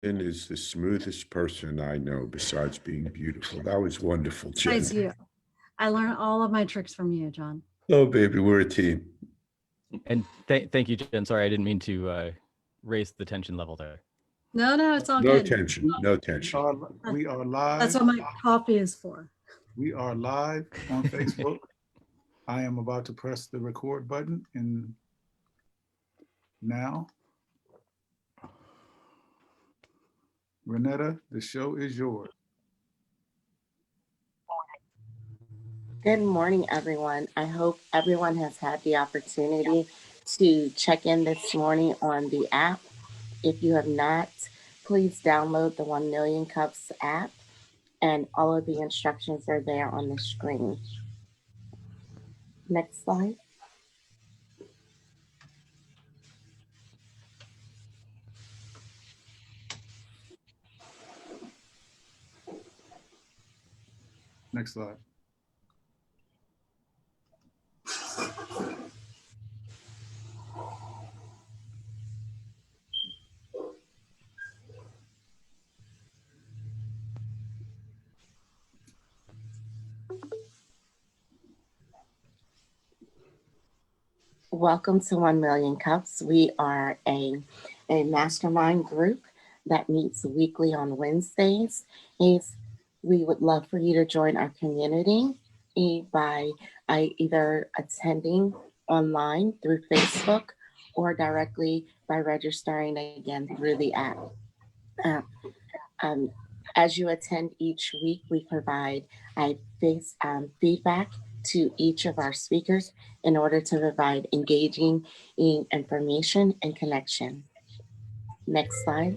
is the smoothest person I know besides being beautiful. That was wonderful, Jen. Besides you. I learned all of my tricks from you, John. Oh, baby, we're a team. And thank you, Jen. Sorry, I didn't mean to raise the tension level there. No, it's all No good. tension, no tension. We are live. That's what my coffee is for. We are live on Facebook. I am about to press the record button and now. Renetta, the show is yours. Good morning, everyone. I hope everyone has had the opportunity to check in this morning on the app. If you have not, please download the 1 Million Cups app, and all of the instructions are there on the screen. Next slide. Next slide. Welcome to 1 Million Cups. We are a mastermind group that meets weekly on Wednesdays. We would love for you to join our community by either attending online through Facebook or directly by registering again through the app. As you attend each week, we provide feedback to each of our speakers in order to provide engaging information and connection. Next slide.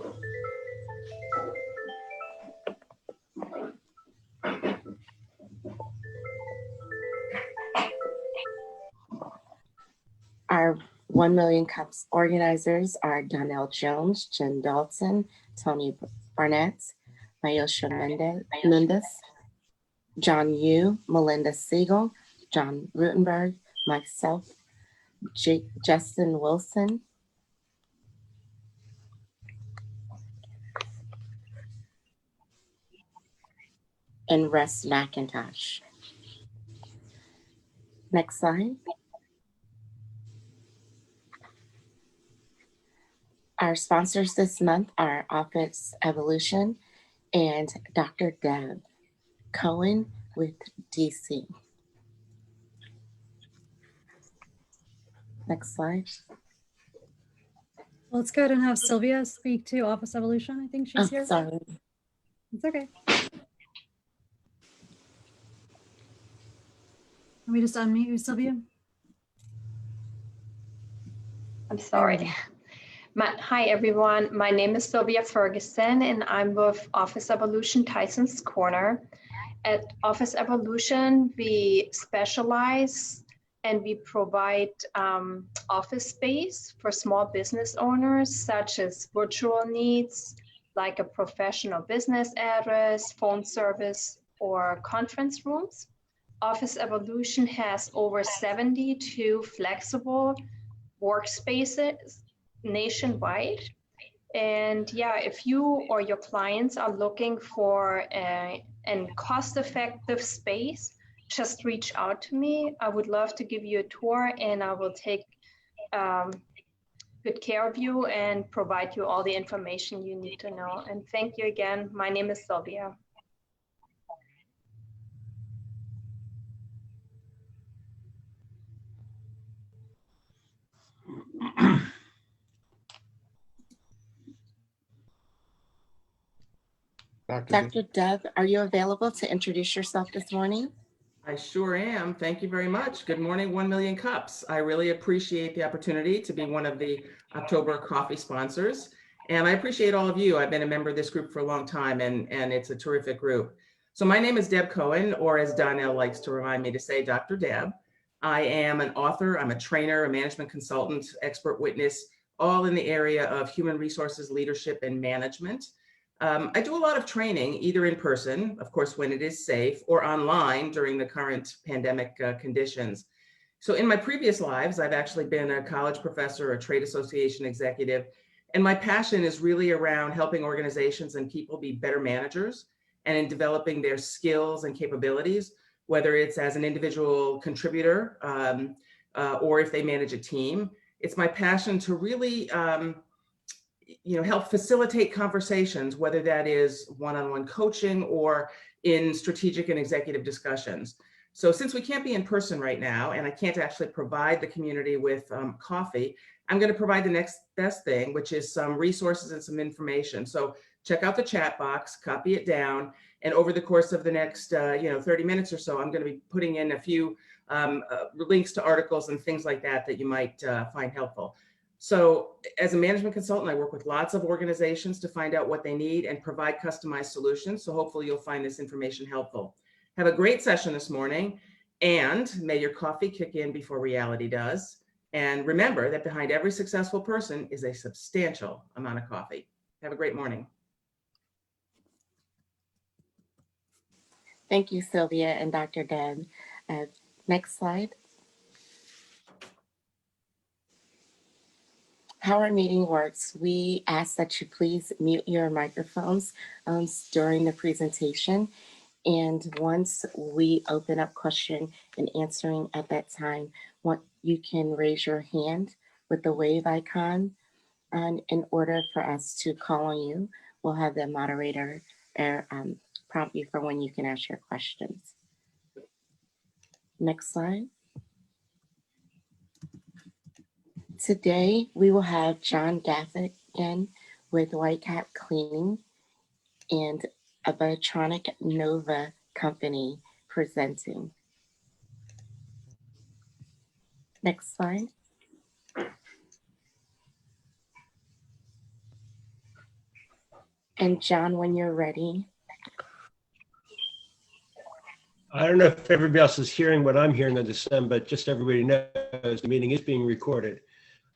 Our 1 Million Cups organizers are Donnell Jones, Jen Dalton, Tony Barnett, Mayosha Mendez, John Yu, Melinda Siegel, John Rutenberg, myself, Justin Wilson, and Russ McIntosh. Next slide. Our sponsors this month are Office Evolution and Dr. Deb Cohen with DC. Next slide. Well, let's go ahead and have Sylvia speak to Office Evolution. I think she's here. Sorry. It's okay. Let me just unmute you, Sylvia. I'm sorry. Hi, everyone. My name is Sylvia Ferguson, and I'm with Office Evolution Tyson's Corner. At Office Evolution, we specialize and we provide office space for small business owners, such as virtual needs, like a professional business address, phone service, or conference rooms. Office Evolution has over 72 flexible workspaces nationwide. And yeah, if you or your clients are looking for a cost-effective space, just reach out to me. I would love to give you a tour, and I will take good care of you and provide you all the information you need to know. And thank you again. My name is Sylvia. Dr. Deb, are you available to introduce yourself this morning? I sure am. Thank you very much. Good morning, 1 Million Cups. I really appreciate the opportunity to be one of the October coffee sponsors. And I appreciate all of you. I've been a member of this group for a long time, and it's a terrific group. So my name is Deb Cohen, or as Donnell likes to remind me to say, Dr. Deb. I am an author, I'm a trainer, a management consultant, expert witness, all in the area of human resources, leadership, and management. I do a lot of training, either in person, of course, when it is safe, or online during the current pandemic conditions. So in my previous lives, I've actually been a college professor, a trade association executive, And my passion is really around helping organizations and people be better managers and in developing their skills and capabilities, whether it's as an individual contributor or if they manage a team. It's my passion to really help facilitate conversations, whether that is one-on-one coaching or in strategic and executive discussions. So since we can't be in person right now, and I can't actually provide the community with coffee, I'm going to provide the next best thing, which is some resources and some information. So check out the chat box, copy it down, and over the course of the next 30 minutes or so, I'm going to be putting in a few links to articles and things like that that you might find helpful. So as a management consultant, I work with lots of organizations to find out what they need and provide customized solutions. So hopefully you'll find this information helpful. Have a great session this morning, and may your coffee kick in before reality does. And remember that behind every successful person is a substantial amount of coffee. Have a great morning. Thank you, Sylvia and Dr. Dunn. Next slide. How our meeting works, we ask that you please mute your microphones during the presentation. And once we open up question and answering at that time, you can raise your hand with the wave icon. And in order for us to call on you, we'll have the moderator prompt you for when you can ask your questions. Next slide. Today, we will have John Gaffigan with Whitecap Cleaning and a Bactronix Nova company presenting. Next slide. And John, when you're ready. I don't know if everybody else is hearing what I'm hearing on this end, but just everybody knows the meeting is being recorded.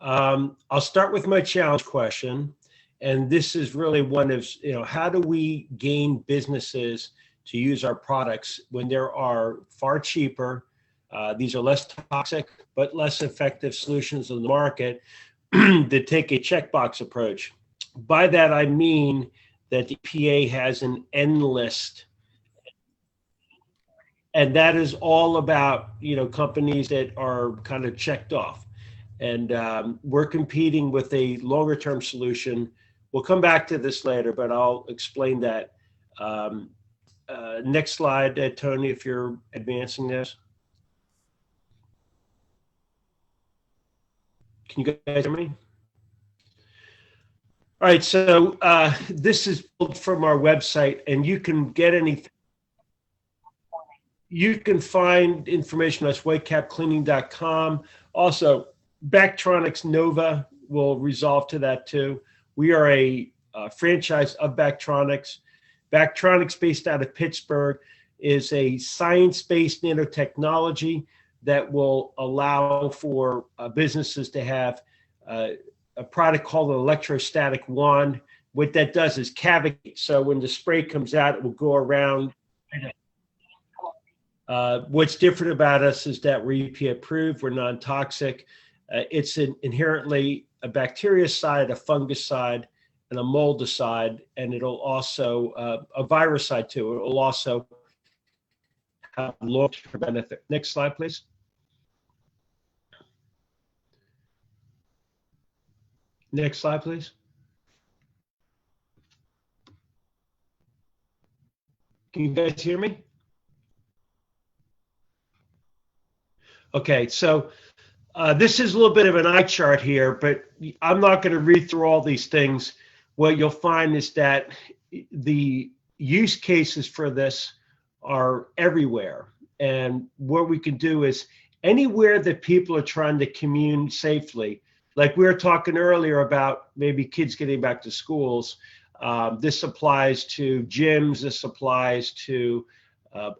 I'll start with my challenge question. And this is really one of, how do we gain businesses to use our products when there are far cheaper, these are less toxic, but less effective solutions in the market that take a checkbox approach. By that, I mean that the EPA has an end list. And that is all about, companies that are kind of checked off. And we're competing with a longer term solution. We'll come back to this later, but I'll explain that. Next slide, Tony, if you're advancing this. Can you guys hear me? All right, so this is pulled from our website, and you can get anything. You can find information on whitecapcleaning.com. Also, Bactronix Nova will resolve to that too. We are a franchise of Bactronix. Bactronix, based out of Pittsburgh, is a science-based nanotechnology that will allow for businesses to have a product called an electrostatic wand. What that does is cavigate. So when the spray comes out, it will go around. What's different about us is that we're EPA approved, we're non-toxic. It's inherently a bactericide, a fungicide, and a moldicide, and it'll also, a viruside too. It will also have long-term benefit. Next slide, please. Next slide, please. Can you guys hear me? Okay, so this is a little bit of an eye chart here, but I'm not going to read through all these things. What you'll find is that the use cases for this are everywhere. And what we can do is anywhere that people are trying to commune safely, like we were talking earlier about maybe kids getting back to schools. This applies to gyms, this applies to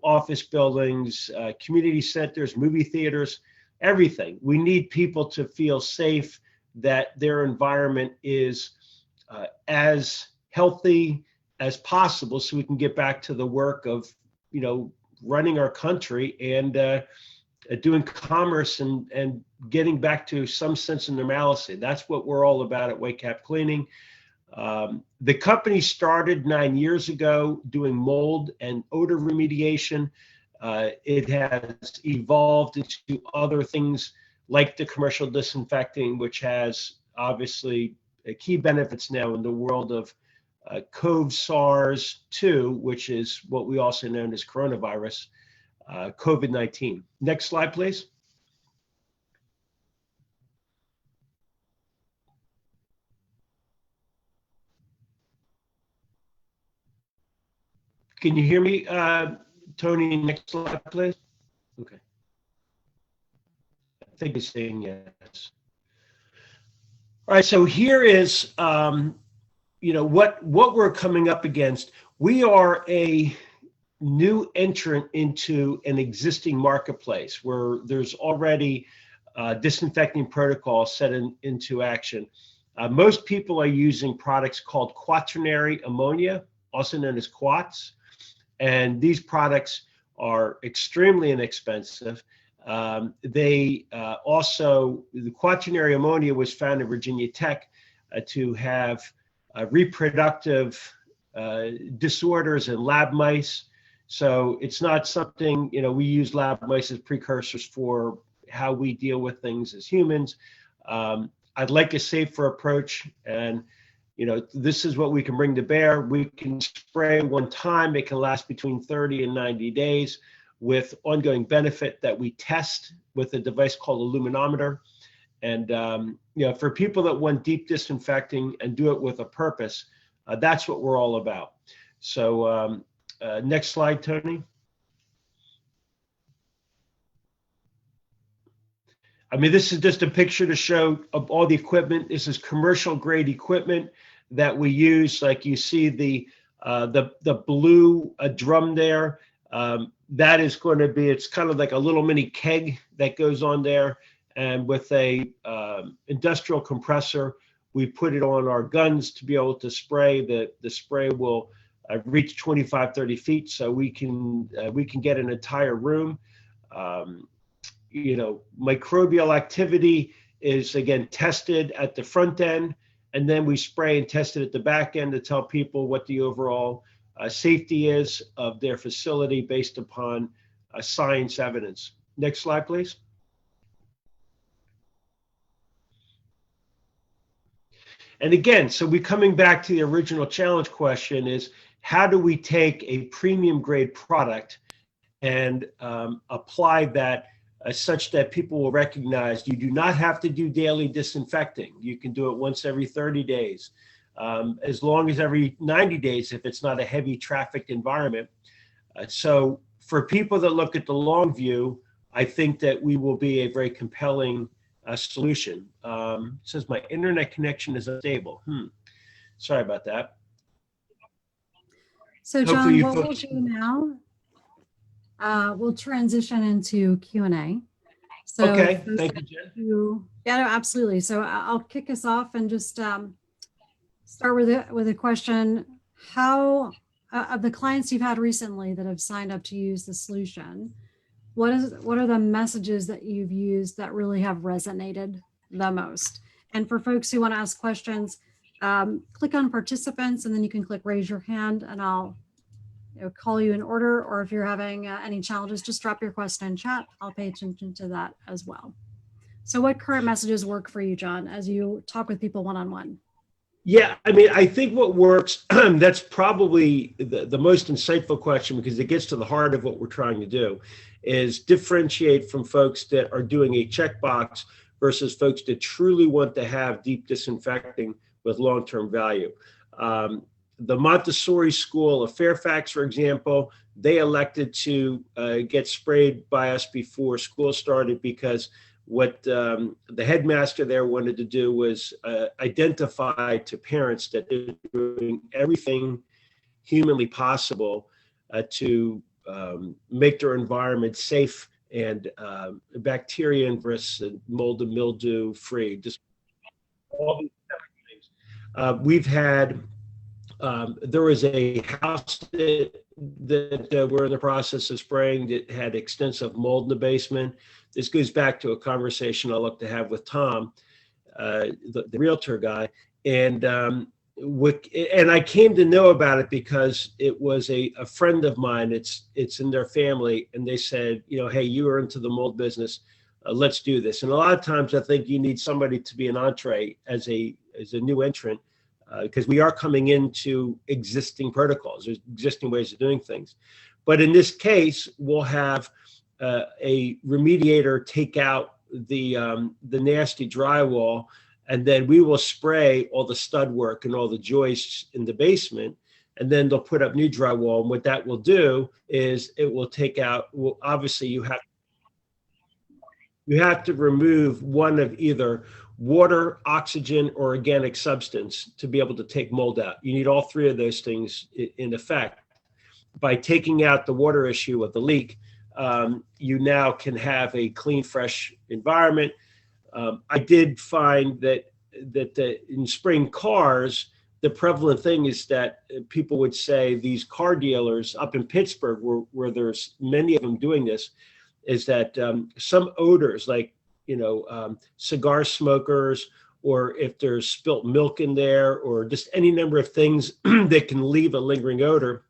office buildings, community centers, movie theaters, everything. We need people to feel safe, that their environment is as healthy as possible so we can get back to the work of, running our country and doing commerce and getting back to some sense of normalcy. That's what we're all about at Whitecap Cleaning. The company started 9 years ago doing mold and odor remediation. It has evolved into other things like the commercial disinfecting, which has obviously key benefits now in the world of CoV-SARS-2, which is what we also know as coronavirus, COVID-19. Next slide, please. Can you hear me, Tony? Next slide, please. Okay. I think it's saying yes. All right, so here is, what we're coming up against. We are a new entrant into an existing marketplace where there's already disinfecting protocols set into action. Most people are using products called quaternary ammonia, also known as quats, and these products are extremely inexpensive. The quaternary ammonia was found in Virginia Tech to have reproductive disorders in lab mice. So it's not something, we use lab mice as precursors for how we deal with things as humans. I'd like a safer approach, and this is what we can bring to bear. We can spray one time. It can last between 30 and 90 days with ongoing benefit that we test with a device called a luminometer. And for people that want deep disinfecting and do it with a purpose, that's what we're all about. So next slide, Tony. I mean, this is just a picture to show of all the equipment. This is commercial grade equipment that we use. Like you see the blue drum there. That is going to be, it's kind of like a little mini keg that goes on there. And with a industrial compressor, we put it on our guns to be able to spray. The spray will reach 25, 30 feet. So we can get an entire room. Microbial activity is, again, tested at the front end, and then we spray and test it at the back end to tell people what the overall safety is of their facility based upon science evidence. Next slide, please. And again, so we're coming back to the original challenge question is, how do we take a premium grade product and apply that such that people will recognize you do not have to do daily disinfecting. You can do it once every 30 days, as long as every 90 days if it's not a heavy trafficked environment. So for people that look at the long view, I think that we will be a very compelling solution. It says my internet connection is unstable. Sorry about that. So John, what we'll do now, we'll transition into Q&A. So okay, thank you, Jen. Yeah, no, absolutely. So I'll kick us off and just start with a question. How, of the clients you've had recently that have signed up to use the solution, what are the messages that you've used that really have resonated the most? And for folks who want to ask questions, click on participants, and then you can click raise your hand, and I'll call you in order. Or if you're having any challenges, just drop your question in chat. I'll pay attention to that as well. So what current messages work for you, John, as you talk with people one-on-one? Yeah, I mean, I think what works, that's probably the most insightful question, because it gets to the heart of what we're trying to do, is differentiate from folks that are doing a checkbox versus folks that truly want to have deep disinfecting with long-term value. The Montessori School of Fairfax, for example, they elected to get sprayed by us before school started, because what the headmaster there wanted to do was identify to parents that they're doing everything humanly possible to make their environment safe and bacteria and virus and mold and mildew free. Just all these things. We've had There was a house that we're in the process of spraying that had extensive mold in the basement. This goes back to a conversation I look to have with Tom, the realtor guy. And I came to know about it because it was a friend of mine. It's in their family, and they said, you know, hey, you are into the mold business. Let's do this. And a lot of times, I think you need somebody to be an entree as a new entrant, because we are coming into existing protocols, there's existing ways of doing things. But in this case, we'll have a remediator take out the nasty drywall, and then we will spray all the stud work and all the joists in the basement, and then they'll put up new drywall. And what that will do is it will take out, well, obviously you have to remove one of either water, oxygen, or organic substance to be able to take mold out. You need all three of those things in effect. By taking out the water issue of the leak, you now can have a clean, fresh environment. I did find that in spraying cars, the prevalent thing is that people would say these car dealers up in Pittsburgh, where there's many of them doing this, is that some odors, like, you know, cigar smokers, or if there's spilt milk in there, or just any number of things that can leave a lingering odor,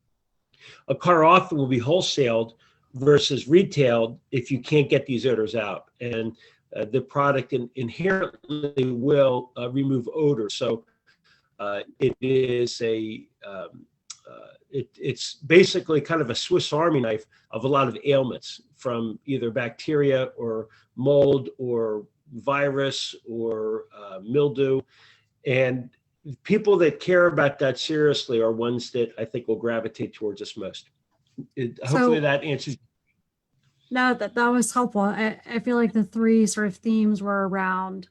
a car often will be wholesaled versus retailed if you can't get these odors out. And the product inherently will remove odor. So it is it's basically kind of a Swiss Army knife of a lot of ailments, from either bacteria or mold or virus or mildew. And people that care about that seriously are ones that I think will gravitate towards us most. Hopefully that answers. No, that was helpful. I feel like the three sort of themes were around,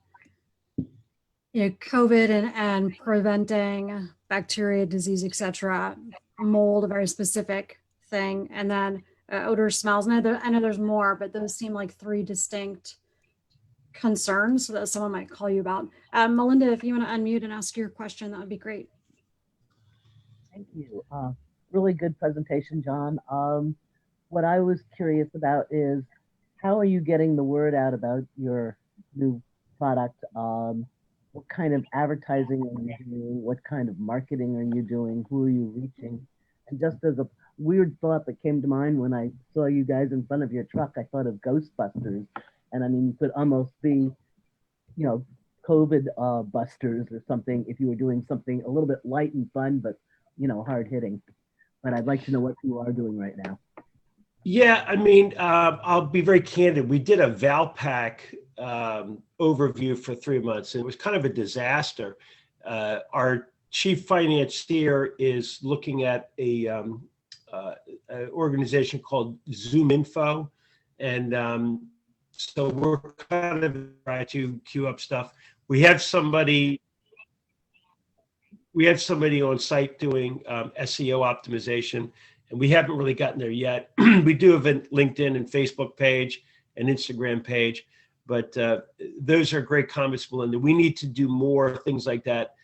you know, COVID and preventing bacteria, disease, etc. Mold, a very specific thing, and then odor, smells. And I know there's more, but those seem like three distinct concerns that someone might call you about. Melinda, if you want to unmute and ask your question, that would be great. Thank you. Really good presentation, John. What I was curious about is, how are you getting the word out about your new product? What kind of advertising are you doing? What kind of marketing are you doing? Who are you reaching? And just as a weird thought that came to mind when I saw you guys in front of your truck, I thought of Ghostbusters. And I mean, you could almost be, you know, COVID busters or something if you were doing something a little bit light and fun, but, you know, hard hitting. But I'd like to know what you are doing right now. Yeah, I mean, I'll be very candid. We did a Valpak overview for 3 months, and it was kind of a disaster. Our chief financier is looking at an organization called Zoom Info, and so we're kind of trying to queue up stuff. We have somebody on site doing SEO optimization, and we haven't really gotten there yet. We do have a LinkedIn and Facebook page, an Instagram page, but those are great comments, Melinda. We need to do more things like that.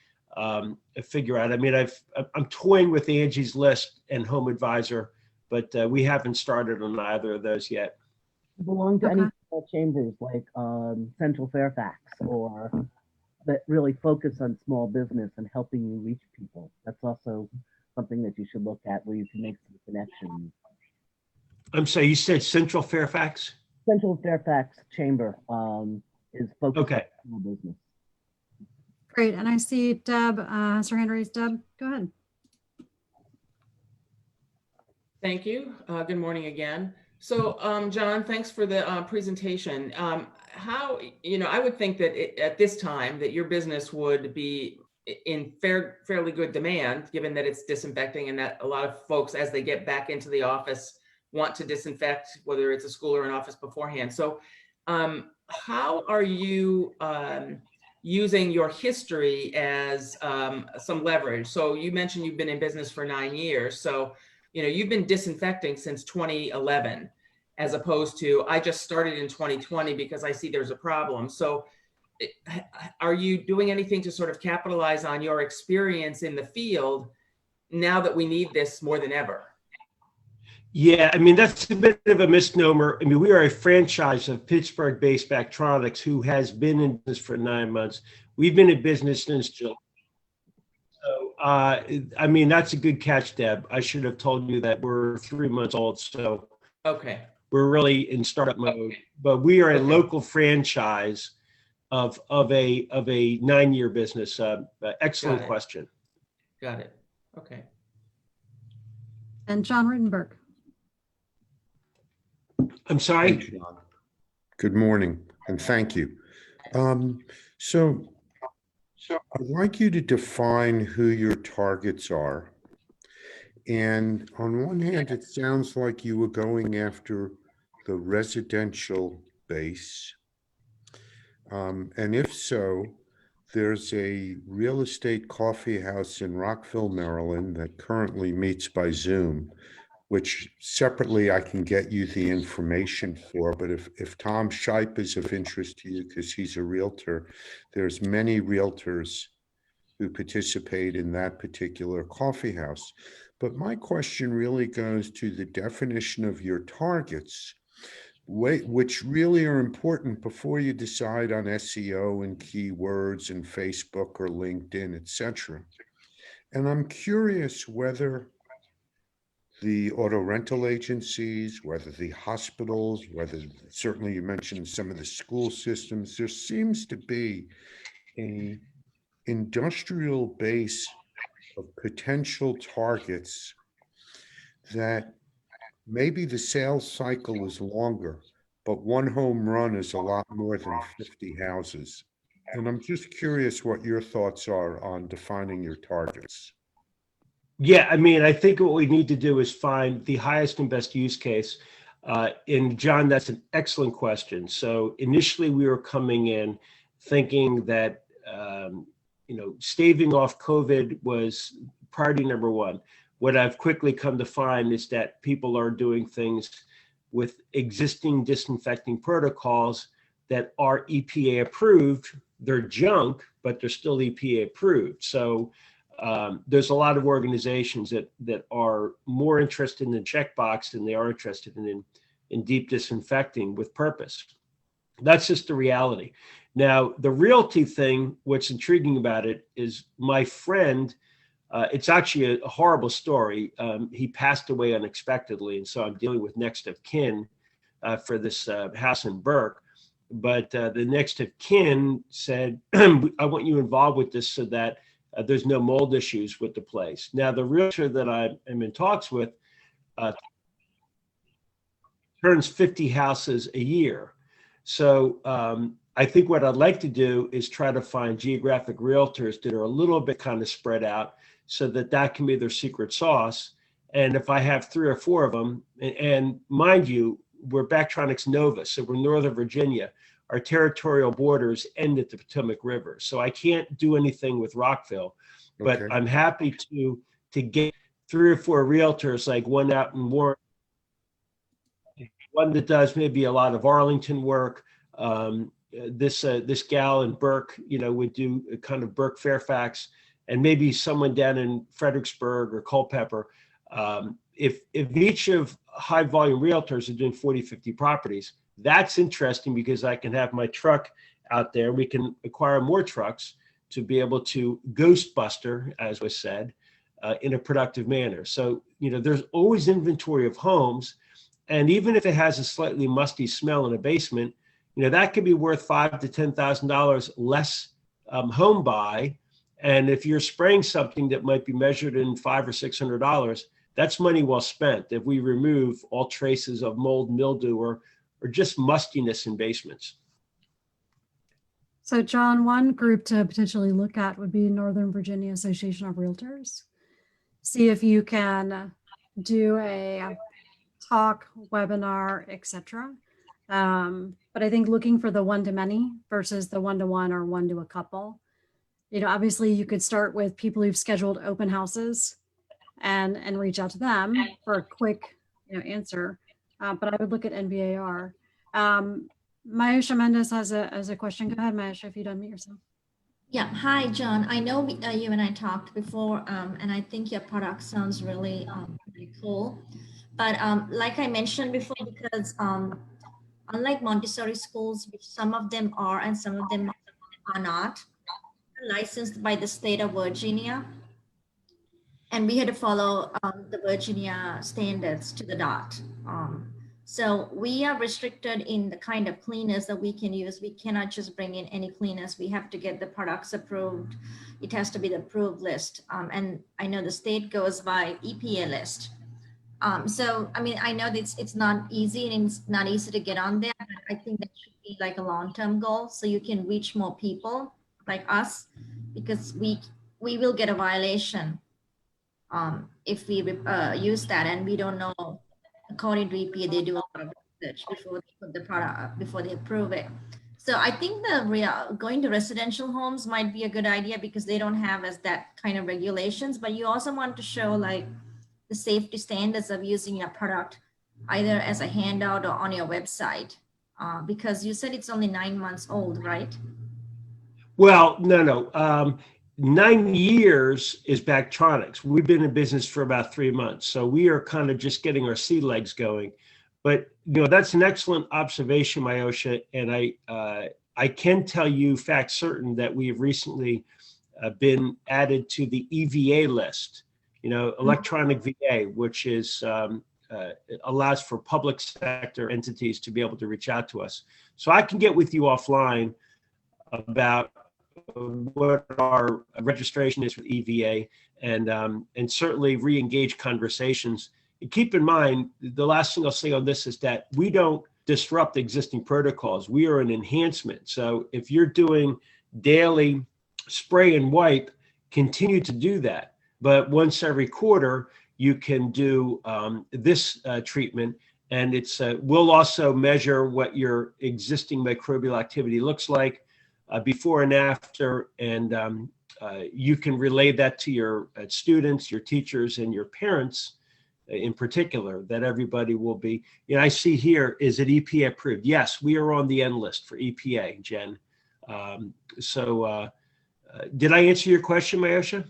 Figure out. I mean, I'm toying with Angie's List and Home Advisor, but we haven't started on either of those yet. You belong to any small chambers like Central Fairfax, or that really focus on small business and helping you reach people. That's also something that you should look at, where you can make some connections. I'm sorry, you said Central Fairfax? Central Fairfax Chamber is focused on small business. Great. And I see Deb has her hand raised. Deb, go ahead. Thank you. Good morning again. So, John, thanks for the presentation. How, you know, I would think that at this time that your business would be in fairly good demand, given that it's disinfecting and that a lot of folks, as they get back into the office, want to disinfect, whether it's a school or an office beforehand. So how are you using your history as some leverage? So you mentioned you've been in business for 9 years. So, you know, you've been disinfecting since 2011, as opposed to, I just started in 2020 because I see there's a problem. So are you doing anything to sort of capitalize on your experience in the field now that we need this more than ever? Yeah, I mean, that's a bit of a misnomer. I mean, we are a franchise of Pittsburgh-based Bactronix who has been in business for 9 months. We've been in business since July. So, I mean, that's a good catch, Deb. I should have told you that we're 3 months old. So Okay. we're really in startup mode, but we are a Okay. local franchise of a 9-year business. Excellent Got it. question. Got it. Okay. And John Rittenberg. I'm sorry. Hey, John. Good morning, and thank you. So I'd like you to define who your targets are. And on one hand, it sounds like you were going after the residential base. And if so, there's a real estate coffee house in Rockville, Maryland that currently meets by Zoom, which separately I can get you the information for. But if Tom Shipe is of interest to you, because he's a realtor, there's many realtors who participate in that particular coffee house. But my question really goes to the definition of your targets, which really are important before you decide on SEO and keywords and Facebook or LinkedIn, etc. And I'm curious whether the auto rental agencies, whether the hospitals, whether certainly you mentioned some of the school systems, there seems to be an industrial base of potential targets that maybe the sales cycle is longer, but one home run is a lot more than 50 houses. And I'm just curious what your thoughts are on defining your targets. Yeah, I mean, I think what we need to do is find the highest and best use case. And John, that's an excellent question. So initially we were coming in thinking that, staving off COVID was priority number one. What I've quickly come to find is that people are doing things with existing disinfecting protocols that are EPA approved. They're junk, but they're still EPA approved. So there's a lot of organizations that are more interested in the checkbox than they are interested in deep disinfecting with purpose. That's just the reality. Now, the realty thing, what's intriguing about it is my friend, it's actually a horrible story. He passed away unexpectedly, and so I'm dealing with next of kin for this house in Burke. But the next of kin said, I want you involved with this so that there's no mold issues with the place. Now, the realtor that I am in talks with turns 50 houses a year. So I think what I'd like to do is try to find geographic realtors that are a little bit kind of spread out so that can be their secret sauce. And if I have 3 or 4 of them, and mind you, we're Bactronix Nova, so we're Northern Virginia. Our territorial borders end at the Potomac River. So I can't do anything with Rockville, but Okay. I'm happy to get 3 or 4 realtors, like one out in Warren, one that does maybe a lot of Arlington work. This gal in Burke, would do a kind of Burke Fairfax, and maybe someone down in Fredericksburg or Culpeper. If each of high volume realtors are doing 40, 50 properties, that's interesting because I can have my truck out there. We can acquire more trucks to be able to ghostbuster, as was said, in a productive manner. So, there's always inventory of homes. And even if it has a slightly musty smell in a basement, that could be worth $5,000 to $10,000 less home buy. And if you're spraying something that might be measured in $500 or $600, that's money well spent if we remove all traces of mold, mildew, or just mustiness in basements. So John, one group to potentially look at would be Northern Virginia Association of Realtors. See if you can do a talk, webinar, etc. But I think looking for the one-to-many versus the one-to-one or one-to-a-couple. Obviously you could start with people who've scheduled open houses and reach out to them for a quick answer. But I would look at NVAR. Mayesha Mendez has a question. Go ahead, Mayesha, if you'd unmute yourself. Yeah, hi, John. I know you and I talked before, and I think your product sounds really cool. But like I mentioned before, because unlike Montessori schools, which some of them are and some of them are not, licensed by the state of Virginia, and we had to follow the Virginia standards to the dot. So we are restricted in the kind of cleaners that we can use. We cannot just bring in any cleaners. We have to get the products approved. It has to be the approved list. And I know the state goes by EPA list. So, I mean, I know that it's not easy and it's not easy to get on there, but I think that should be like a long-term goal so you can reach more people like us, because we will get a violation if we use that, and we don't know. According to EPA, they do a lot of research before they put the product up, before they approve it. So I think going to residential homes might be a good idea because they don't have as that kind of regulations, but you also want to show like the safety standards of using your product either as a handout or on your website, because you said it's only 9 months old, right? Well, no. 9 years is Bactronix. We've been in business for about 3 months, so we are kind of just getting our sea legs going. But that's an excellent observation, Myosha, and I can tell you fact certain that we have recently been added to the EVA list. Electronic VA, which is allows for public sector entities to be able to reach out to us. So I can get with you offline about what our registration is with EVA, and certainly re-engage conversations. And keep in mind, the last thing I'll say on this is that we don't disrupt existing protocols. We are an enhancement. So if you're doing daily spray and wipe, continue to do that. But once every quarter, you can do this treatment, and we'll also measure what your existing microbial activity looks like before and after, and you can relay that to your students, your teachers, and your parents in particular, that everybody will be. I see here, is it EPA approved? Yes, we are on the N list for EPA, Jen. Did I answer your question, Myosha?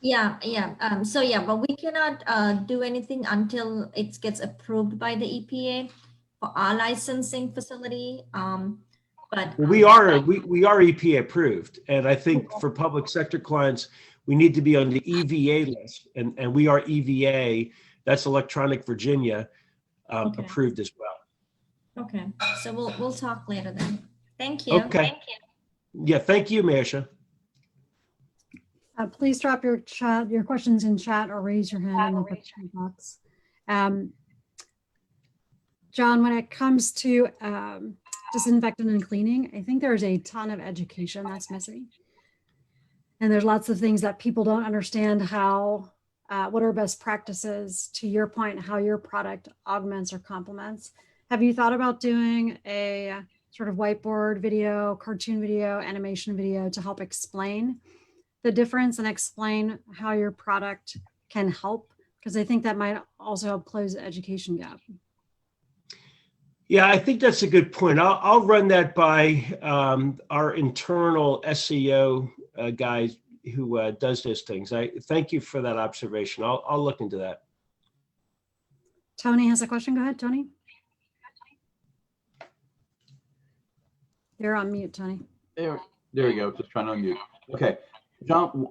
Yeah. But we cannot do anything until it gets approved by the EPA for our licensing facility. But we are EPA approved, and I think for public sector clients, we need to be on the EVA list, and we are EVA. That's Electronic Virginia approved as well. Okay, so we'll talk later then. Thank you. Okay. Thank you. Yeah, thank you, Myosha. Please drop your questions in chat or raise your hand in the question box. John, when it comes to disinfectant and cleaning, I think there's a ton of education that's missing. And there's lots of things that people don't understand what are best practices, to your point, how your product augments or complements. Have you thought about doing a sort of whiteboard video, cartoon video, animation video to help explain the difference and explain how your product can help? Because I think that might also help close the education gap. Yeah, I think that's a good point. I'll run that by our internal SEO guy who does those things. I thank you for that observation. I'll look into that. Tony has a question. Go ahead, Tony. You're on mute, Tony. There you go. Just trying to unmute. Okay, John.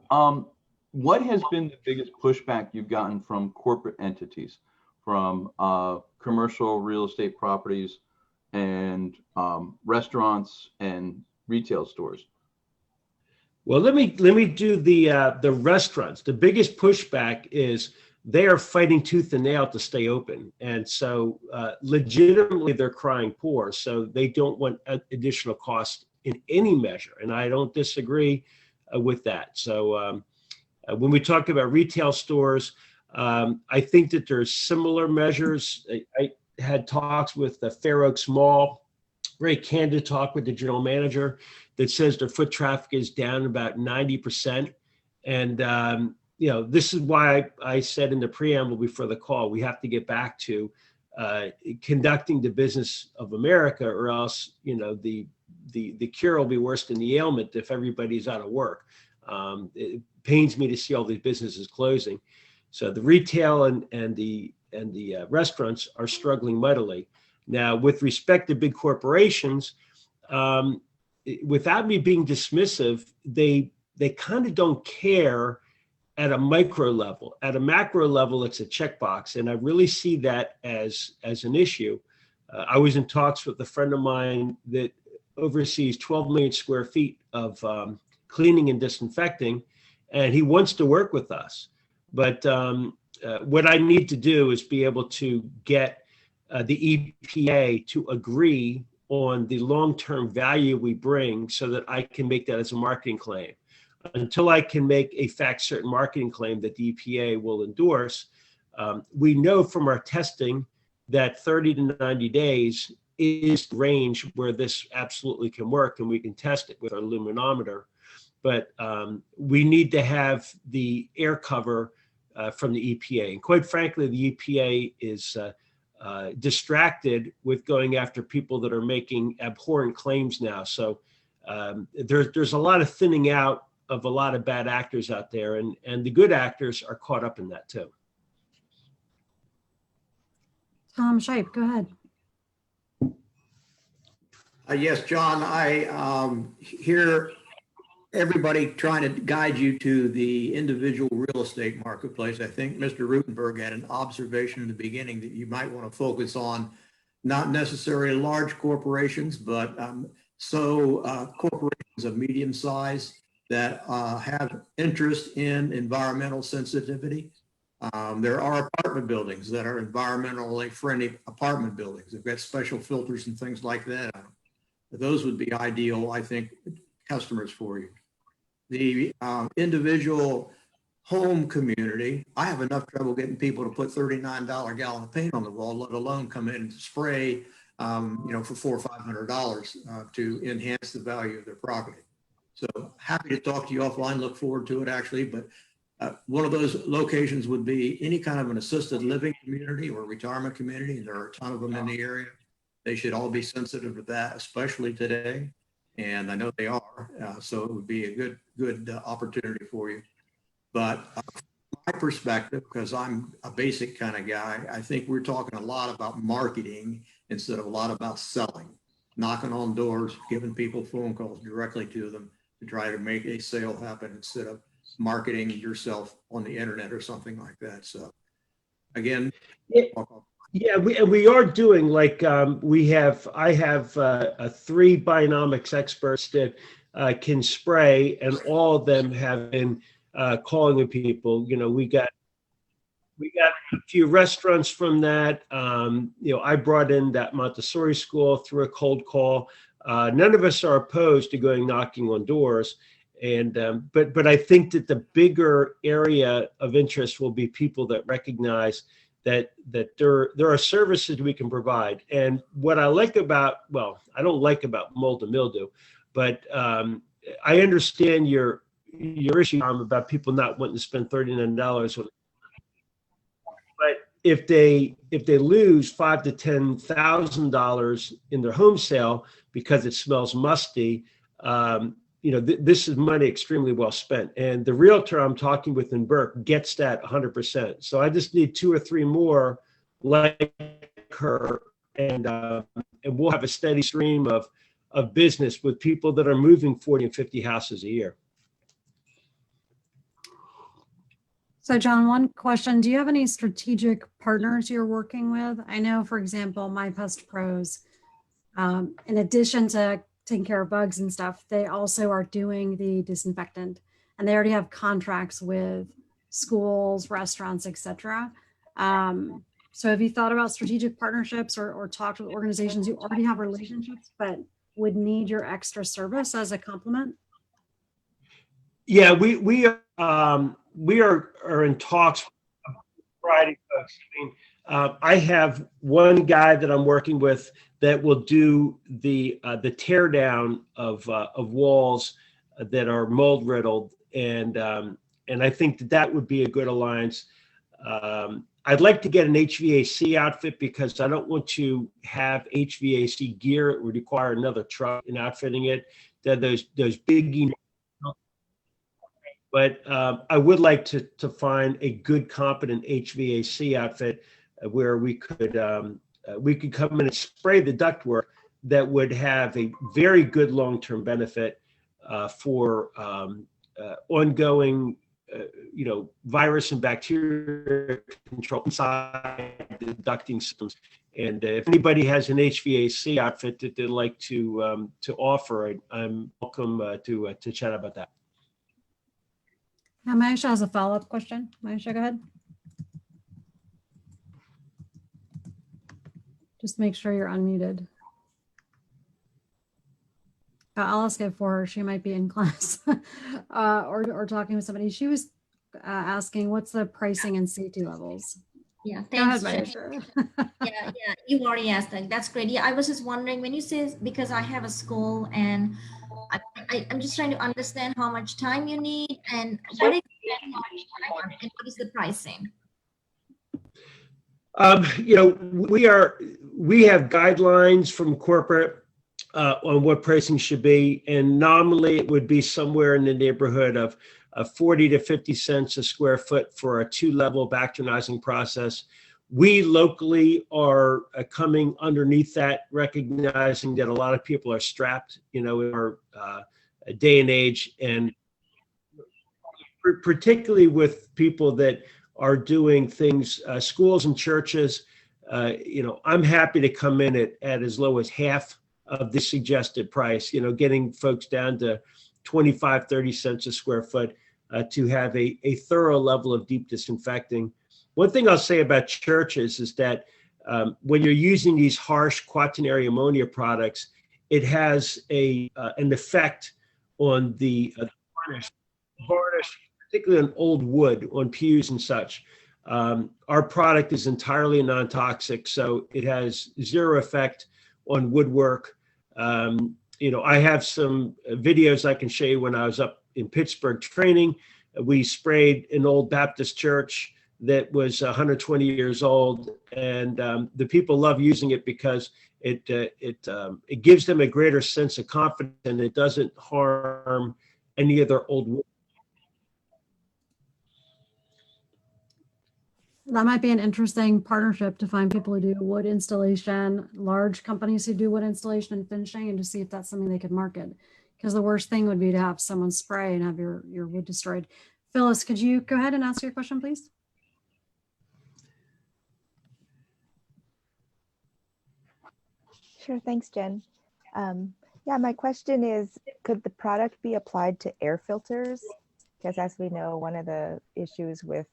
What has been the biggest pushback you've gotten from corporate entities, from commercial real estate properties and restaurants and retail stores? Well, let me do the restaurants. The biggest pushback is they are fighting tooth and nail to stay open, and so legitimately they're crying poor. So they don't want additional cost in any measure, and I don't disagree with that. So when we talk about retail stores, I think that there's similar measures. I had talks with the Fair Oaks Mall, very candid talk with the general manager that says their foot traffic is down about 90%. And, this is why I said in the preamble before the call, we have to get back to conducting the business of America, or else, the the cure will be worse than the ailment if everybody's out of work. It pains me to see all these businesses closing. So the retail and the restaurants are struggling mightily. Now, with respect to big corporations, without me being dismissive, they kind of don't care at a micro level. At a macro level, it's a checkbox, and I really see that as an issue. I was in talks with a friend of mine that oversees 12 million square feet of cleaning and disinfecting, and he wants to work with us. But what I need to do is be able to get the EPA to agree on the long-term value we bring so that I can make that as a marketing claim. Until I can make a fact certain marketing claim that the EPA will endorse, we know from our testing that 30 to 90 days is the range where this absolutely can work, and we can test it with our luminometer. But we need to have the air cover from the EPA. And quite frankly, the EPA is distracted with going after people that are making abhorrent claims now. So there's a lot of thinning out of a lot of bad actors out there, and the good actors are caught up in that too. Tom Shipe, go ahead. Yes, John, I hear everybody trying to guide you to the individual real estate marketplace. I think Mr. Rutenberg had an observation in the beginning that you might want to focus on not necessarily large corporations, but corporations of medium size that have interest in environmental sensitivity. There are apartment buildings that are environmentally friendly apartment buildings. They've got special filters and things like that. Those would be ideal, I think, customers for you. The individual home community, I have enough trouble getting people to put $39 gallon of paint on the wall, let alone come in and spray, for $400 or $500 to enhance the value of their property. So happy to talk to you offline, look forward to it actually, but one of those locations would be any kind of an assisted living community or retirement community. There are a ton of them in the area. They should all be sensitive to that, especially today. And I know they are, so it would be a good opportunity for you. But from my perspective, because I'm a basic kind of guy, I think we're talking a lot about marketing instead of a lot about selling, knocking on doors, giving people phone calls directly to them to try to make a sale happen instead of marketing yourself on the internet or something like that. So again, yeah, we are doing like I have 3 Bionomics experts that can spray, and all of them have been calling with people. We got a few restaurants from that. I brought in that Montessori school through a cold call. None of us are opposed to going knocking on doors. And but I think that the bigger area of interest will be people that recognize that there are services we can provide. And what I like about, I don't like about mold and mildew, but I understand your issue, Tom, about people not wanting to spend $39. But if they lose $5,000 to $10,000 in their home sale because it smells musty, this is money extremely well spent. And the realtor I'm talking with in Burke gets that 100%. So I just need 2 or 3 more like her, and we'll have a steady stream of business with people that are moving 40 and 50 houses a year. So John, one question, do you have any strategic partners you're working with? I know, for example, My Pest Pros, in addition to taking care of bugs and stuff, they also are doing the disinfectant, and they already have contracts with schools, restaurants, etc. So have you thought about strategic partnerships or talked with organizations you already have relationships but would need your extra service as a complement? Yeah, we are in talks with a variety of folks. I have one guy that I'm working with that will do the tear down of walls that are mold riddled, and I think that would be a good alliance. I'd like to get an HVAC outfit because I don't want to have HVAC gear. It would require another truck in outfitting it. Those big, but I would like to find a good, competent HVAC outfit where we could come in and spray the ductwork that would have a very good long-term benefit for ongoing virus and bacteria control inside the ducting systems. And if anybody has an HVAC outfit that they'd like to offer, I'm welcome to chat about that. Now, Maisha has a follow-up question. Maisha, go ahead. Just make sure you're unmuted. I'll ask it for her. She might be in class or talking with somebody. She was asking, what's the pricing and safety levels? Yeah, Go ahead, thanks. Maisha. Yeah, you already asked that. That's great. Yeah, I was just wondering when you say, because I have a school and I'm just trying to understand how much time you need and what is the pricing? We have guidelines from corporate on what pricing should be, and nominally it would be somewhere in the neighborhood of 40 to 50 cents a square foot for a 2-level bactronizing process. We locally are coming underneath that, recognizing that a lot of people are strapped, in our day and age, and particularly with people that are doing things, schools and churches. I'm happy to come in at as low as half of the suggested price, getting folks down to 25, 30 cents a square foot to have a thorough level of deep disinfecting. One thing I'll say about churches is that when you're using these harsh quaternary ammonia products, it has an effect on the varnish, particularly on old wood, on pews and such. Our product is entirely non-toxic, so it has zero effect on woodwork. I have some videos I can show you when I was up in Pittsburgh training. We sprayed an old Baptist church that was 120 years old, and the people love using it because it gives them a greater sense of confidence, and it doesn't harm any of their old wood. That might be an interesting partnership to find people who do wood installation, large companies who do wood installation and finishing, and to see if that's something they could market. Because the worst thing would be to have someone spray and have your wood destroyed. Phyllis, could you go ahead and ask your question, please? Sure, thanks, Jen. Yeah, my question is, could the product be applied to air filters? Because as we know, one of the issues with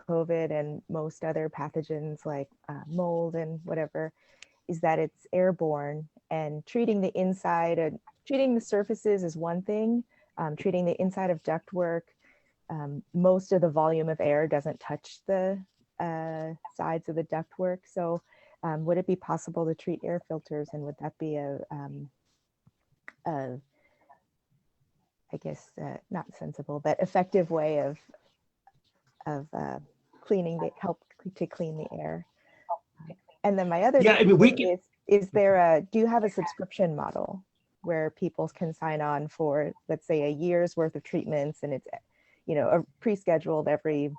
COVID and most other pathogens like mold and whatever is that it's airborne, and treating the inside and treating the surfaces is one thing. Treating the inside of ductwork, most of the volume of air doesn't touch the sides of the ductwork. So would it be possible to treat air filters, and would that be I guess not sensible, but effective way of cleaning help to clean the air? And then my other is there do you have a subscription model where people can sign on for, let's say, a year's worth of treatments, and it's pre-scheduled every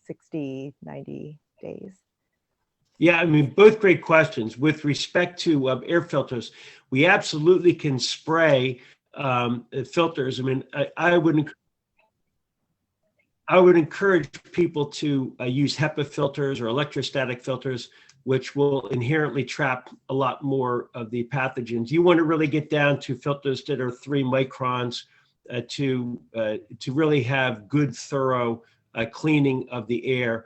60, 90 days? Yeah, both great questions. With respect to air filters, we absolutely can spray filters. I would encourage people to use HEPA filters or electrostatic filters, which will inherently trap a lot more of the pathogens. You want to really get down to filters that are 3 microns to really have good, thorough cleaning of the air.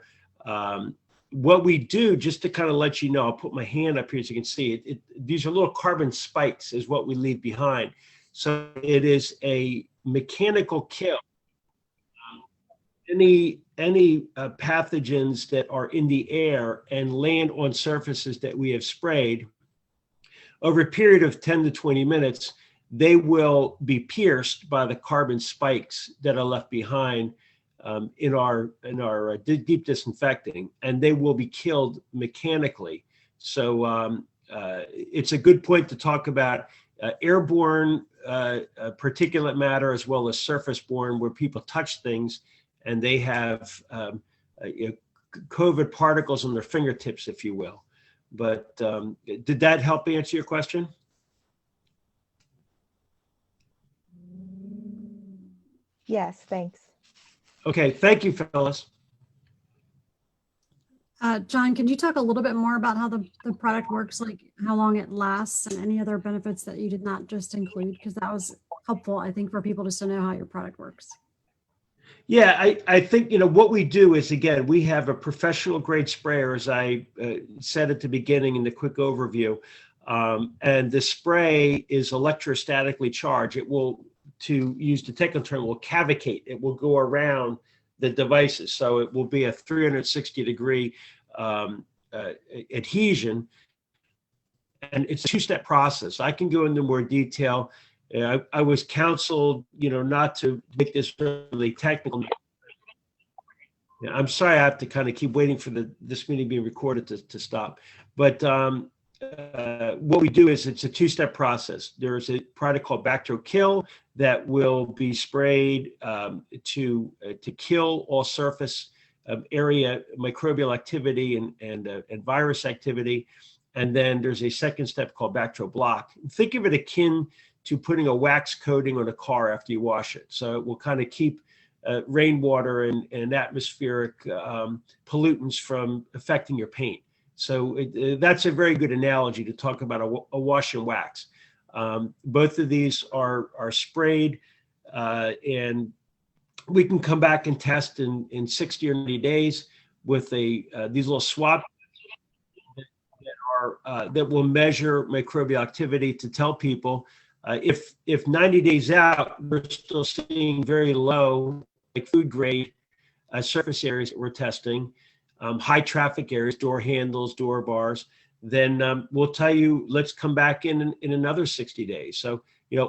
What we do, just to kind of let you know, I'll put my hand up here so you can see it. These are little carbon spikes is what we leave behind. So it is a mechanical kill. Any pathogens that are in the air and land on surfaces that we have sprayed, over a period of 10 to 20 minutes, they will be pierced by the carbon spikes that are left behind. in our deep disinfecting, and they will be killed mechanically. So it's a good point to talk about airborne particulate matter as well as surface-borne, where people touch things and they have COVID particles on their fingertips, if you will. But did that help answer your question? Yes, thanks. Okay, thank you, Phyllis. John, can you talk a little bit more about how the product works, like how long it lasts and any other benefits that you did not just include? Because that was helpful, I think, for people just to know how your product works. Yeah, I think, what we do is, again, we have a professional grade sprayer, as I said at the beginning in the quick overview. And the spray is electrostatically charged. It will, to use the technical term, will cavicate. It will go around the devices. So it will be a 360-degree adhesion. And it's a two-step process. I can go into more detail. I was counseled, not to make this really technical. I'm sorry, I have to kind of keep waiting for this meeting being recorded to stop. But what we do is it's a two-step process. There's a product called Bactro-Kill that will be sprayed to kill all surface area microbial activity and virus activity. And then there's a second step called Bactro-Block. Think of it akin to putting a wax coating on a car after you wash it. So it will kind of keep rainwater and atmospheric pollutants from affecting your paint. So that's a very good analogy to talk about a wash and wax. Both of these are sprayed, and we can come back and test in 60 or 90 days with these little swab that will measure microbial activity to tell people if 90 days out we're still seeing very low, like food grade surface areas that we're testing, high traffic areas, door handles, door bars, then we'll tell you, let's come back in another 60 days. So,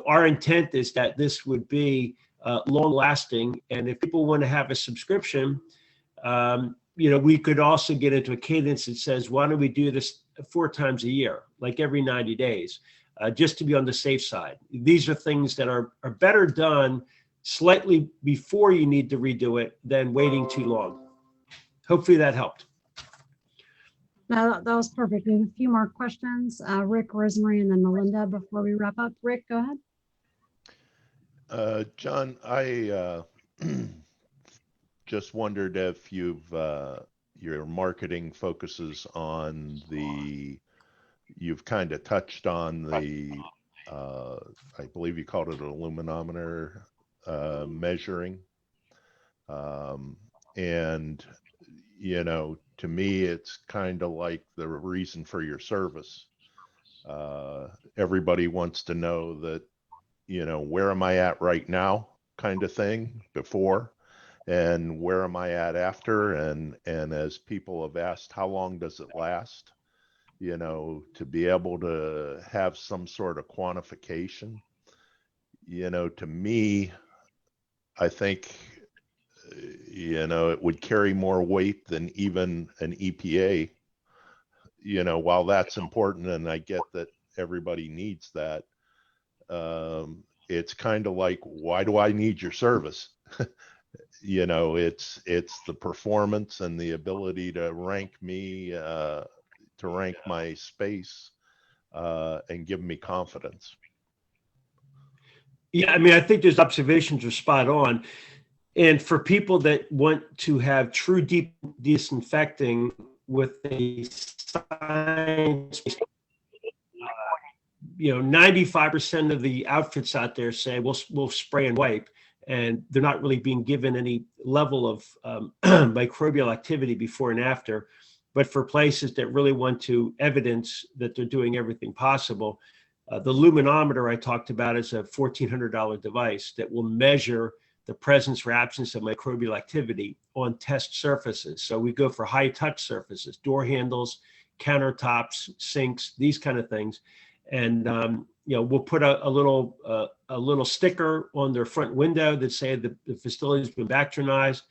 our intent is that this would be long lasting. And if people want to have a subscription, we could also get into a cadence that says, why don't we do this 4 times a year, like every 90 days, just to be on the safe side. These are things that are better done slightly before you need to redo it than waiting too long. Hopefully that helped. No, that was perfect. We have a few more questions. Rick, Rosemary, and then Melinda before we wrap up. Rick, go ahead. John, I just wondered if your marketing focuses on you've kind of touched on the, I believe you called it an illuminameter measuring. And, to me, it's kind of like the reason for your service. Everybody wants to know that, where am I at right now kind of thing before, and where am I at after? And as people have asked, how long does it last? To be able to have some sort of quantification, to me, I think, it would carry more weight than even an EPA, while that's important. And I get that everybody needs that. It's kind of like, why do I need your service? It's the performance and the ability to rank me, to rank my space, and give me confidence. Yeah, I think those observations are spot on. And for people that want to have true deep disinfecting with a science, 95% of the outfits out there say we'll spray and wipe, and they're not really being given any level of microbial activity before and after. But for places that really want to evidence that they're doing everything possible, the luminometer I talked about is a $1,400 device that will measure the presence or absence of microbial activity on test surfaces. So we go for high touch surfaces, door handles, countertops, sinks, these kind of things. And we'll put a little sticker on their front window that say the facility's been Bactronized.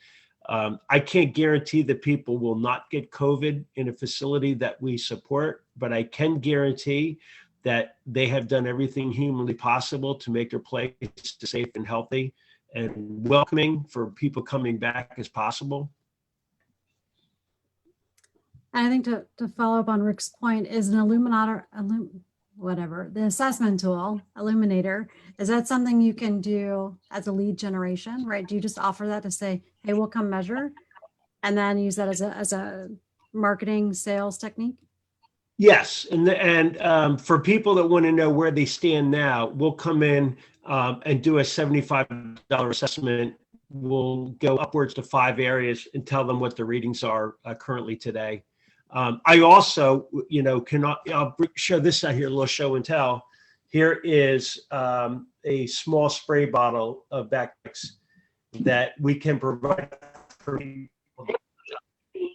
I can't guarantee that people will not get COVID in a facility that we support, but I can guarantee that they have done everything humanly possible to make their place as safe and healthy and welcoming for people coming back as possible. And I think to follow up on Rick's point, is an illuminator, the assessment tool, Illuminator, is that something you can do as a lead generation, right? Do you just offer that to say, hey, we'll come measure, and then use that as a marketing sales technique? Yes, and for people that want to know where they stand now, we'll come in and do a $75 assessment. We'll go upwards to 5 areas and tell them what the readings are currently today. I also, I'll show this out here, a little show and tell. Here is a small spray bottle of Bactronix that we can provide for people. But the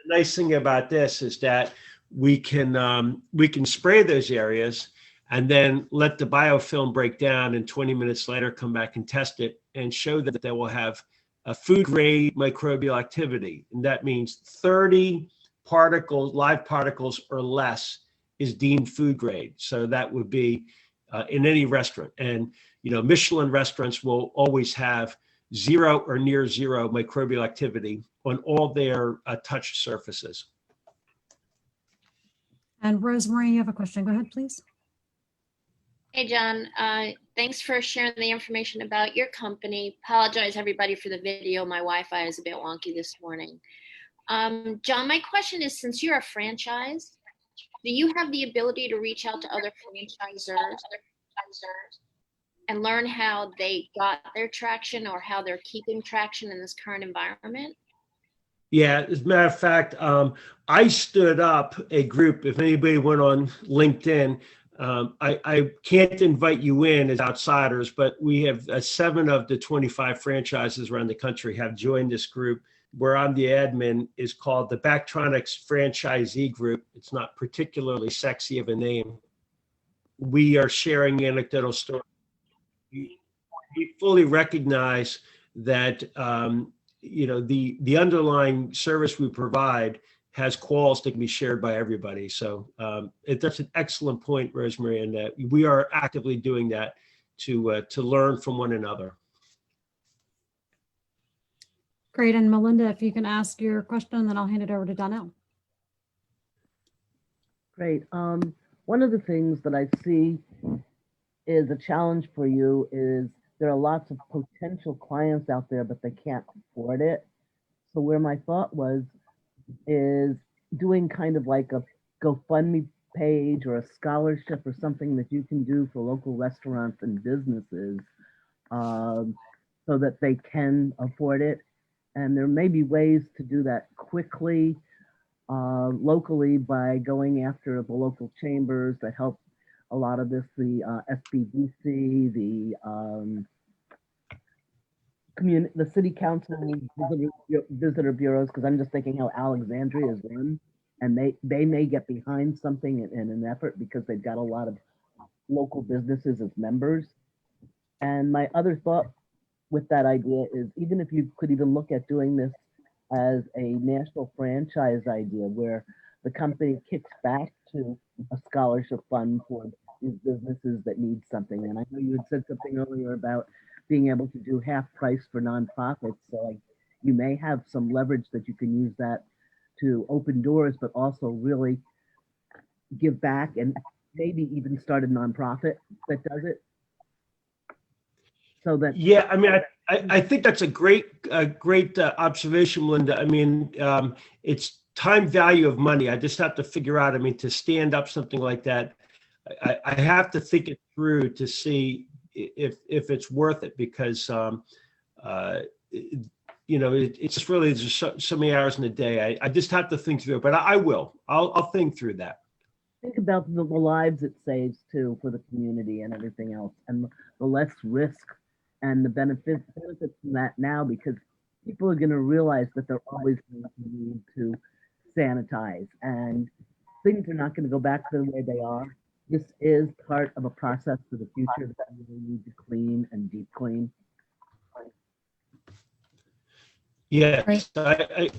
nice thing about this is that we can spray those areas and then let the biofilm break down, and 20 minutes later come back and test it and show that they will have a food grade microbial activity. And that means 30 particles, live particles or less, is deemed food grade. So that would be in any restaurant. And Michelin restaurants will always have 0 or near 0 microbial activity on all their touched surfaces. And Rosemary, you have a question. Go ahead, please. Hey, John. Thanks for sharing the information about your company. Apologize, everybody, for the video. My Wi-Fi is a bit wonky this morning. John, my question is, since you're a franchise, do you have the ability to reach out to other franchisors and learn how they got their traction or how they're keeping traction in this current environment? Yeah, as a matter of fact, I stood up a group. If anybody went on LinkedIn, I can't invite you in as outsiders, but we have 7 of the 25 franchises around the country have joined this group, where I'm the admin. Is called the Bactronix Franchisee Group. It's not particularly sexy of a name. We are sharing anecdotal stories. We fully recognize that the underlying service we provide has quals that can be shared by everybody. So that's an excellent point, Rosemary, and that we are actively doing that to learn from one another. Great. And Melinda, if you can ask your question, then I'll hand it over to Donnell. Great. One of the things that I see is a challenge for you is there are lots of potential clients out there, but they can't afford it. So where my thought was is doing kind of like a GoFundMe page or a scholarship or something that you can do for local restaurants and businesses so that they can afford it. And there may be ways to do that quickly, locally, by going after the local chambers that help a lot of this, the SBDC, the city council, visitor bureaus, because I'm just thinking how Alexandria is run, and they may get behind something in an effort because they've got a lot of local businesses as members. And my other thought with that idea is, even if you could even look at doing this as a national franchise idea where the company kicks back to a scholarship fund for these businesses that need something. And I know you had said something earlier about being able to do half price for nonprofits. So like, you may have some leverage that you can use that to open doors, but also really give back and maybe even start a nonprofit that does it. So that, yeah, I mean, I think that's a great observation, Linda. I mean, it's time value of money. I just have to figure out, I mean, to stand up something like that, I have to think it through to see if it's worth it, because it's just really just so many hours in a day. I just have to think through it, but I'll think through that. Think about the lives it saves too for the community and everything else, and the less risk and the benefits from that now, because people are going to realize that they're always going to need to sanitize, and things are not going to go back to the way they are. this is part of a process for the future that we really need to clean and deep clean? Yes, I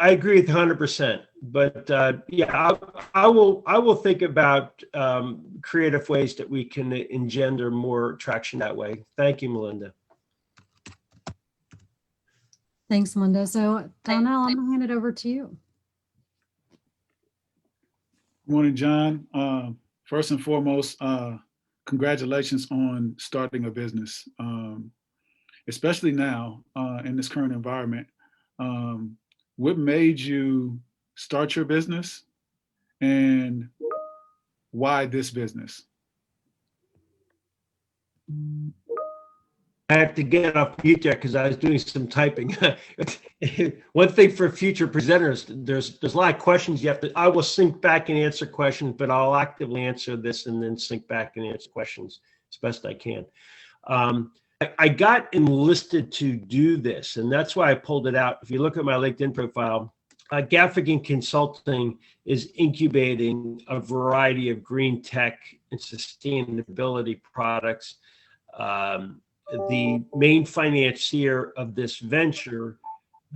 agree with 100%. But yeah, I will think about creative ways that we can engender more traction that way. Thank you, Melinda. Thanks, Linda. So Donnell, I'm gonna hand it over to you. Morning, John. First and foremost, congratulations on starting a business, especially now in this current environment. What made you start your business, and why this business? I have to get off mute there because I was doing some typing. One thing for future presenters, there's a lot of questions you have to. I will sync back and answer questions, but I'll actively answer this and then sync back and answer questions as best I can. I got enlisted to do this, and that's why I pulled it out. If you look at my LinkedIn profile, Gaffigan Consulting is incubating a variety of green tech and sustainability products. The main financier of this venture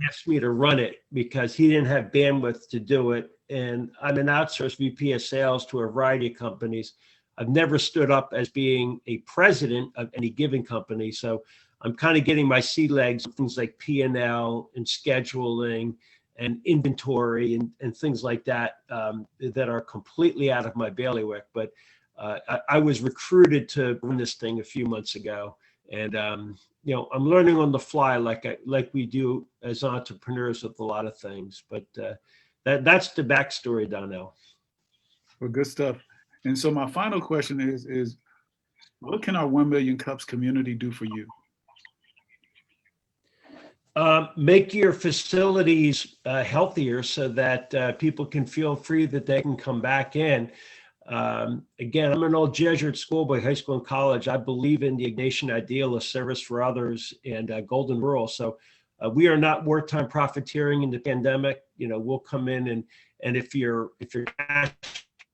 asked me to run it because he didn't have bandwidth to do it. And I'm an outsourced VP of sales to a variety of companies. I've never stood up as being a president of any given company. So I'm kind of getting my sea legs, things like P&L and scheduling and inventory and things like that, that are completely out of my bailiwick. But I was recruited to run this thing a few months ago. And you know, I'm learning on the fly, like we do as entrepreneurs with a lot of things. But that's the backstory, Donnell. Well, good stuff. And so my final question is what can our 1 Million Cups community do for you? Make your facilities healthier so that people can feel free that they can come back in. Again, I'm an old Jesuit schoolboy, high school and college. I believe in the Ignatian ideal of service for others and golden rule. So we are not wartime profiteering in the pandemic. You know, we'll come in and if you're cash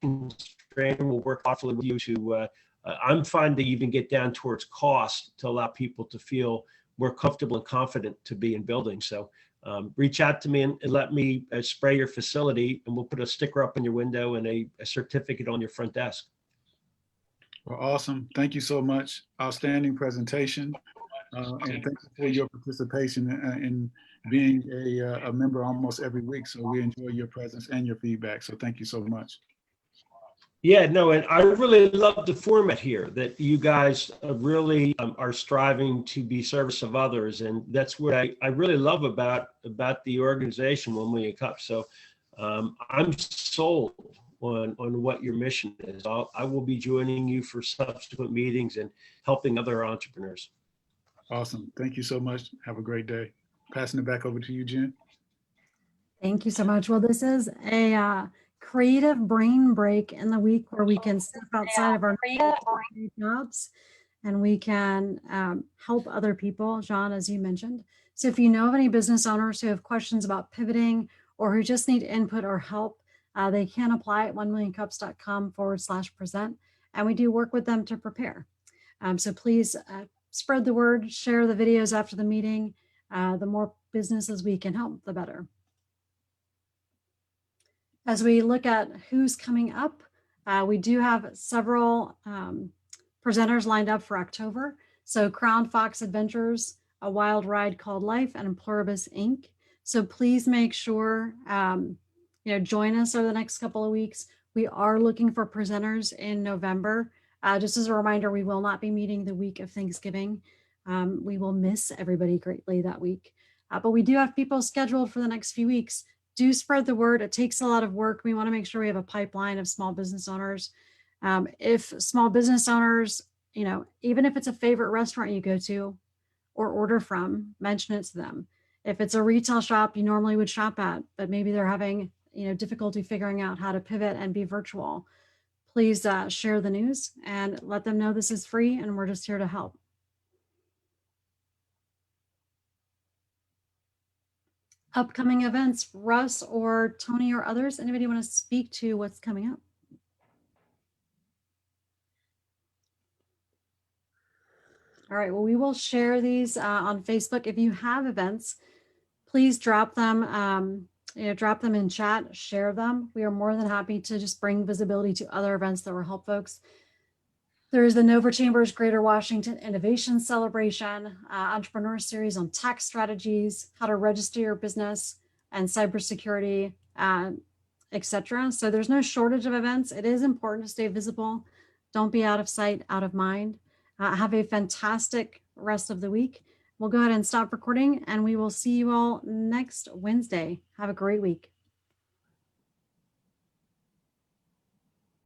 constrained, we'll work thoughtfully with you to. I'm fine to even get down towards cost to allow people to feel more comfortable and confident to be in buildings. So reach out to me and let me spray your facility, and we'll put a sticker up in your window and a certificate on your front desk. Well, awesome. Thank you so much. Outstanding presentation. And thank you for your participation in being a member almost every week. So we enjoy your presence and your feedback. So thank you so much. Yeah, no, and I really love the format here that you guys really are striving to be service of others. And that's what I really love about the organization, 1 Million Cups. So I'm sold on what your mission is. I will be joining you for subsequent meetings and helping other entrepreneurs. Awesome. Thank you so much. Have a great day. Passing it back over to you, Jen. Thank you so much. Well, this is a creative brain break in the week where we can step outside of our jobs and we can help other people, John, as you mentioned. So if you know of any business owners who have questions about pivoting or who just need input or help, they can apply at 1millioncups.com/present. And we do work with them to prepare. So please spread the word, share the videos after the meeting. The more businesses we can help, the better. As we look at who's coming up, we do have several presenters lined up for October. So Crown Fox Adventures, A Wild Ride Called Life, and Pluribus Inc. So please make sure, join us over the next couple of weeks. We are looking for presenters in November. Just as a reminder, we will not be meeting the week of Thanksgiving. We will miss everybody greatly that week. But we do have people scheduled for the next few weeks. Do spread the word. It takes a lot of work. We want to make sure we have a pipeline of small business owners. If small business owners, even if it's a favorite restaurant you go to or order from, mention it to them. If it's a retail shop you normally would shop at, but maybe they're having, difficulty figuring out how to pivot and be virtual, please share the news and let them know this is free and we're just here to help. Upcoming events, Russ or Tony or others, anybody want to speak to what's coming up? All right, well, we will share these on Facebook. If you have events, please drop them, drop them in chat, share them. We are more than happy to just bring visibility to other events that will help folks. There is the Nova Chambers Greater Washington Innovation Celebration, Entrepreneur Series on tax strategies, how to register your business, and cybersecurity, etc. So there's no shortage of events. It is important to stay visible. Don't be out of sight, out of mind. Have a fantastic rest of the week. We'll go ahead and stop recording, and we will see you all next Wednesday. Have a great week.